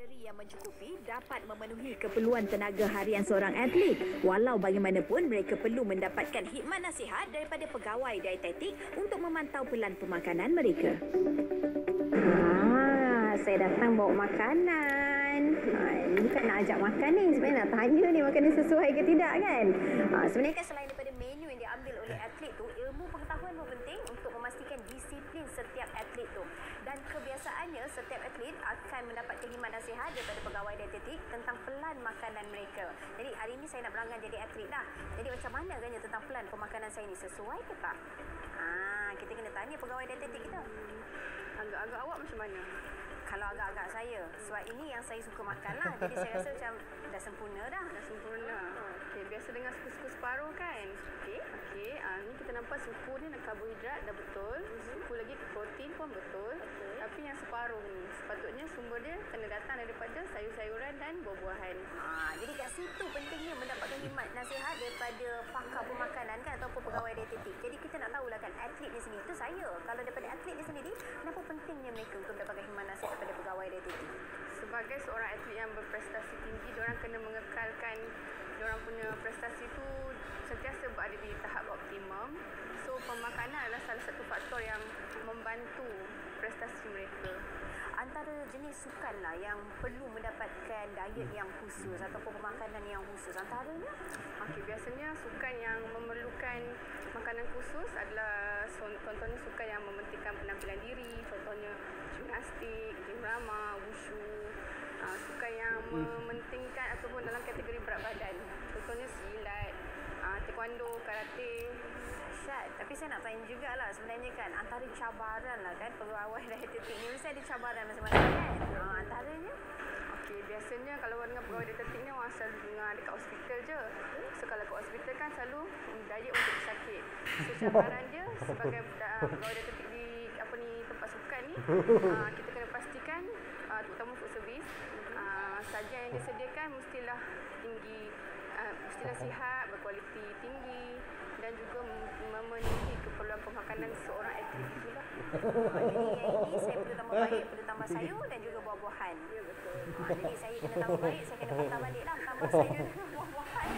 Kalori yang mencukupi dapat memenuhi keperluan tenaga harian seorang atlet. Walau bagaimanapun, mereka perlu mendapatkan khidmat nasihat daripada pegawai dietetik untuk memantau pelan pemakanan mereka. Saya datang bawa makanan. Ini bukan nak ajak makan ni. Sebenarnya nak tanya ni makanan sesuai ke tidak kan? Sebenarnya kan selain daripada menu yang diambil oleh atlet tu, ilmu pengetahuan pun penting untuk memastikan disiplin setiap atlet tu. Dan kebiasaannya, setiap atlet akan mendapat khidmat nasihat daripada pegawai dietetik tentang pelan makanan mereka. Jadi hari ini saya nak berlanggan jadi atlet dah. Jadi macam mana agaknya tentang pelan pemakanan saya ni, sesuai ke tak? Kita kena tanya pegawai dietetik kita. Agak-agak awak macam mana? Kalau agak-agak saya, sebab ini yang saya suka makan lah. Jadi saya rasa macam dah sempurna dah. Dah sempurna. Okey, biasa dengan suku-suku separuh kan? Okey, ni kita nampak suku ni karbohidrat dah betul. Suku lagi protein pun betul. Tapi yang separuh ni, sepatutnya sumber dia kena datang daripada sayur-sayuran dan buah-buahan. Jadi kat situ pentingnya mendapatkan khidmat nasihat daripada pakar pemakanan kan, ataupun pegawai dietetik. Jadi kita nak tahulah kan, atlet ni sendiri, itu saya. Kalau daripada atlet ni sendiri, kenapa pentingnya mereka untuk mendapatkan khidmat nasihat daripada pegawai dietetik? Sebagai seorang atlet yang berprestasi tinggi, diorang kena mengekalkan diorang punya prestasi tu sentiasa berada di tahap optimum. So pemakanan adalah salah satu faktor yang membantu prestasi mereka. Antara jenis sukan lah yang perlu mendapatkan diet yang khusus ataupun pemakanan yang khusus, antaranya? Okey, biasanya sukan yang memerlukan makanan khusus adalah contohnya sukan yang mementingkan penampilan diri, contohnya gimnastik, gymrama, wushu. Sukan yang mementingkan ataupun dalam kategori berat badan, contohnya silat, taekwondo, karate. Tapi saya nak tanya jugalah, sebenarnya kan antara cabaran lah kan pegawai dietetik ni, mesti ada cabaran masing-masing kan? Antaranya? Okey, biasanya kalau dengan pegawai dietetik ni orang selalu dengar dekat hospital je. So kalau kat hospital kan selalu diet untuk pesakit. So cabaran dia sebagai pegawai dietetik di tempat sukan ni, kita kena pastikan terutama food service, sajian yang disediakan mestilah tinggi, mestilah sihat, berkualiti tinggi dan juga memenuhi keperluan pemakanan seorang atlet itulah. Jadi yang ini saya perlu tambah baik, perlu tambah sayur dan juga buah-buahan. Ya, betul. Jadi saya kena tambah baik, saya kena patah balik lah, tambah sayur dan buah-buahan.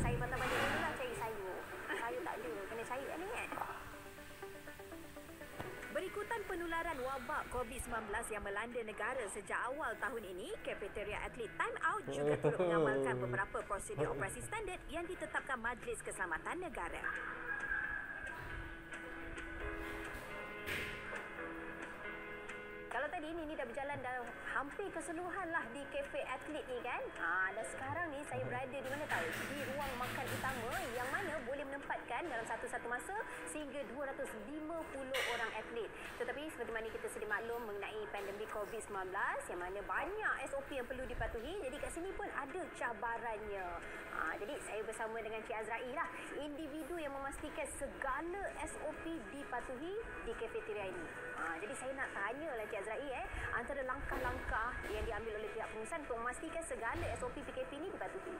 Saya patah balik dulu lah cari sayur. Sayur tak ada, kena cari kan ni kan? Berikutan penularan wabak COVID-19 yang melanda negara sejak awal tahun ini, Kafeteria Atlet Time Out juga turut mengamalkan beberapa prosedur operasi standard yang ditetapkan Majlis Keselamatan Negara. Kalau tadi ini dah berjalan dah hampir keseluruhan lah di kafe atlet ni kan. Dan sekarang ni saya berada di mana tahu? Di ruang makan utama yang mana boleh menempatkan dalam satu-satu masa sehingga 250 orang atlet. Tetapi seperti mana kita sedia maklum mengenai pandemik COVID-19 yang mana banyak SOP yang perlu dipatuhi. Jadi kat sini pun ada cabarannya. Jadi saya bersama dengan Cik Azra'i lah, individu yang memastikan segala SOP dipatuhi di kafeteria ini. Jadi saya nak tanya lah Cik Azra'i, antara langkah-langkah yang diambil oleh pihak pengurusan untuk memastikan segala SOP PKP ini dipatuhi.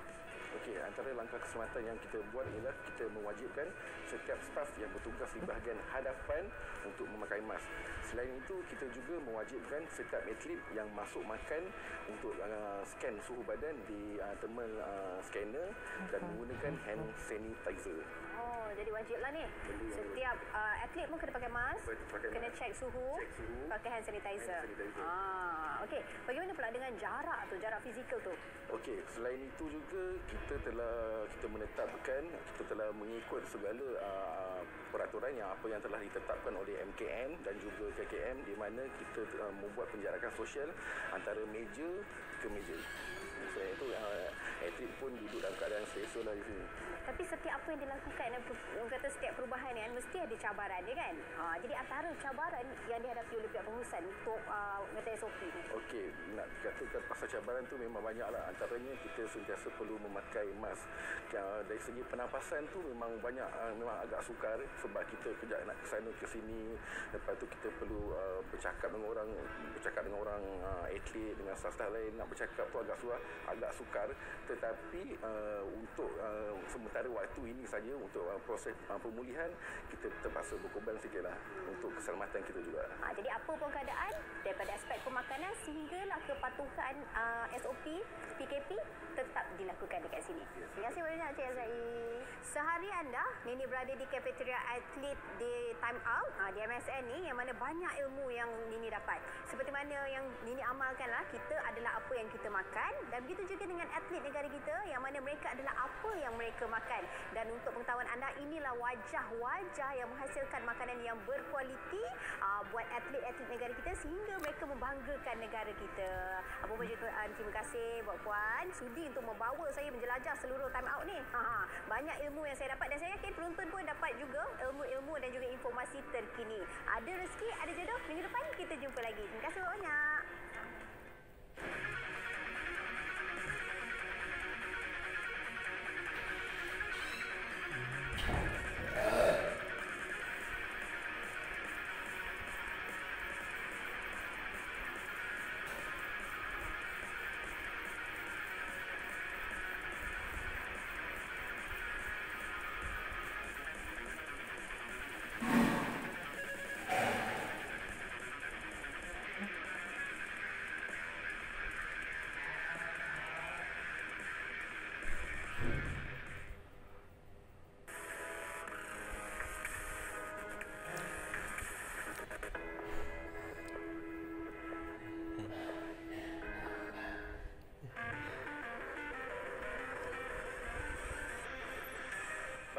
Okey, antara langkah keselamatan yang kita buat ialah kita mewajibkan setiap staf yang bertugas di bahagian hadapan untuk memakai mask. Selain itu, kita juga mewajibkan setiap atlet yang masuk makan untuk scan suhu badan di thermal scanner dan menggunakan hand sanitizer. Jadi wajiblah ni. Setiap atlet pun kena pakai mask, kena cek suhu, pakai hand sanitizer. Okey, bagaimana pula dengan jarak tu, jarak fizikal tu? Okey, selain itu juga kita menetapkan, kita telah mengikut segala peraturan yang telah ditetapkan oleh MKN dan juga KKM, di mana kita membuat penjarakan sosial antara meja ke meja. Selain itu, atlet pun duduk dalam keadaan selesa lah di sini. Tapi setiap apa yang dilakukan, orang kata setiap perubahan ni mesti ada cabaran dia kan? Jadi antara cabaran yang dihadapi oleh pihak pengurusan untuk kata SOP ni? Okey, nak katakan pasal cabaran tu memang banyak lah. Antaranya kita sentiasa perlu memakai mask. Dari segi pernafasan tu memang banyak, memang agak sukar sebab kita kejap nak ke sana ke sini. Lepas tu kita perlu bercakap dengan orang atlet, dengan staf-staf lain. Nak bercakap tu agak sukar. Tetapi untuk sementara sementara waktu ini saja untuk proses pemulihan, kita terpaksa berkorban sikitlah untuk keselamatan kita juga. Jadi apa pun keadaan, daripada aspek pemakanan sehinggalah kepatuhan SOP, PKP tetap dilakukan dekat sini. Terima kasih banyak Cik Azrai. Seharian dah Nini berada di kafeteria atlet di Time Out di MSN ni, yang mana banyak ilmu yang Nini dapat. Seperti mana yang Nini amalkan lah, kita adalah apa yang kita makan, dan begitu juga dengan atlet negara kita yang mana mereka adalah apa yang mereka makan. Dan untuk pengetahuan anda, inilah wajah-wajah yang menghasilkan makanan yang berkualiti buat atlet-atlet negara kita sehingga mereka membanggakan negara kita. Apa pun tuan, terima kasih buat puan sudi untuk membawa saya menjelajah seluruh Time Out ni. Banyak ilmu yang saya dapat dan saya yakin penonton pun dapat juga ilmu-ilmu dan juga informasi terkini. Ada rezeki, ada jodoh. Minggu depan kita jumpa lagi. Terima kasih banyak.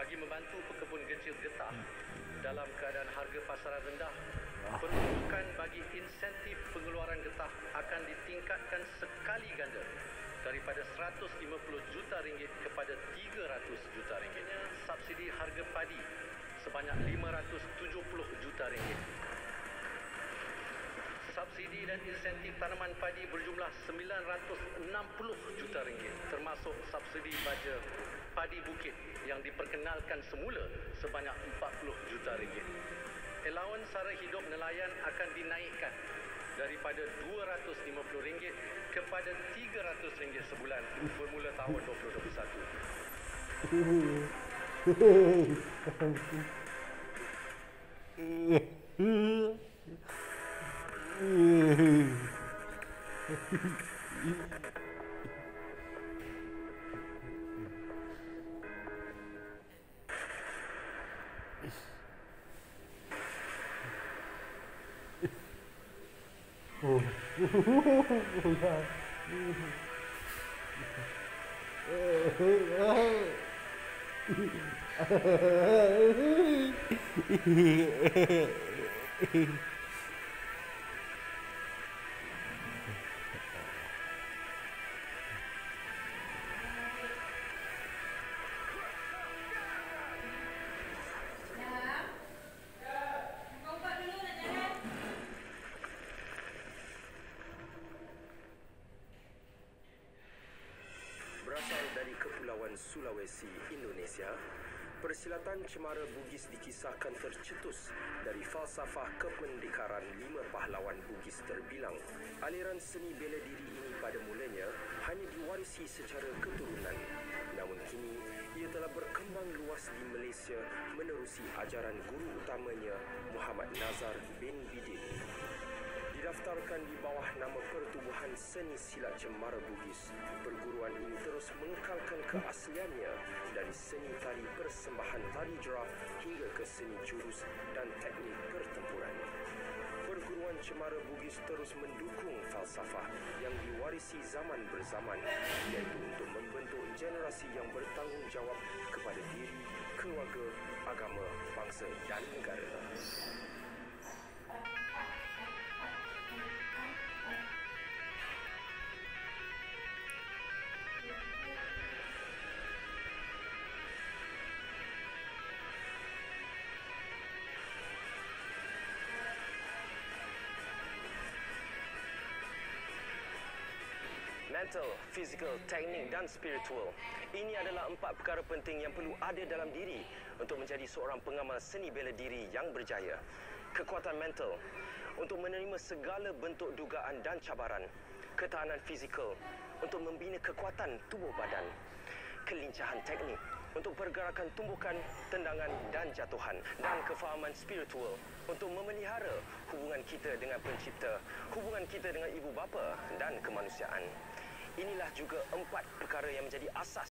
Bagi membantu pekebun kecil getah dalam keadaan harga pasaran rendah, peruntukan bagi insentif pengeluaran getah akan ditingkatkan sekali ganda daripada 150 juta ringgit kepada 300 juta ringgit. Subsidi harga padi sebanyak 570 juta ringgit. Subsidi dan insentif tanaman padi berjumlah 960 juta ringgit, termasuk subsidi baja padi bukit yang diperkenalkan semula sebanyak 40 juta ringgit. Allowance sara hidup nelayan akan dinaikkan daripada RM250 kepada RM300 sebulan bermula tahun 2021. Berasal dari Kepulauan Sulawesi, Indonesia, persilatan cemara Bugis dikisahkan tercetus dari falsafah kependekaran 5 pahlawan Bugis terbilang. Aliran seni bela diri ini pada mulanya hanya diwarisi secara keturunan. Namun kini ia telah berkembang luas di Malaysia menerusi ajaran guru utamanya Muhammad Nazar bin Bidin. Didaftarkan di bawah nama Pertubuhan Seni Silat Cemara Bugis, perguruan ini terus mengekalkan keasliannya dari seni tari persembahan tari jeraf hingga ke seni jurus dan teknik pertempuran. Perguruan Cemara Bugis terus mendukung falsafah yang diwarisi zaman berzaman, iaitu untuk membentuk generasi yang bertanggungjawab kepada diri, keluarga, agama, bangsa dan negara. Mental, physical, teknik dan spiritual. Ini adalah 4 perkara penting yang perlu ada dalam diri untuk menjadi seorang pengamal seni bela diri yang berjaya. Kekuatan mental untuk menerima segala bentuk dugaan dan cabaran. Ketahanan fizikal untuk membina kekuatan tubuh badan. Kelincahan teknik untuk pergerakan tumbukan, tendangan dan jatuhan, dan kefahaman spiritual untuk memelihara hubungan kita dengan pencipta, hubungan kita dengan ibu bapa dan kemanusiaan. Inilah juga 4 perkara yang menjadi asas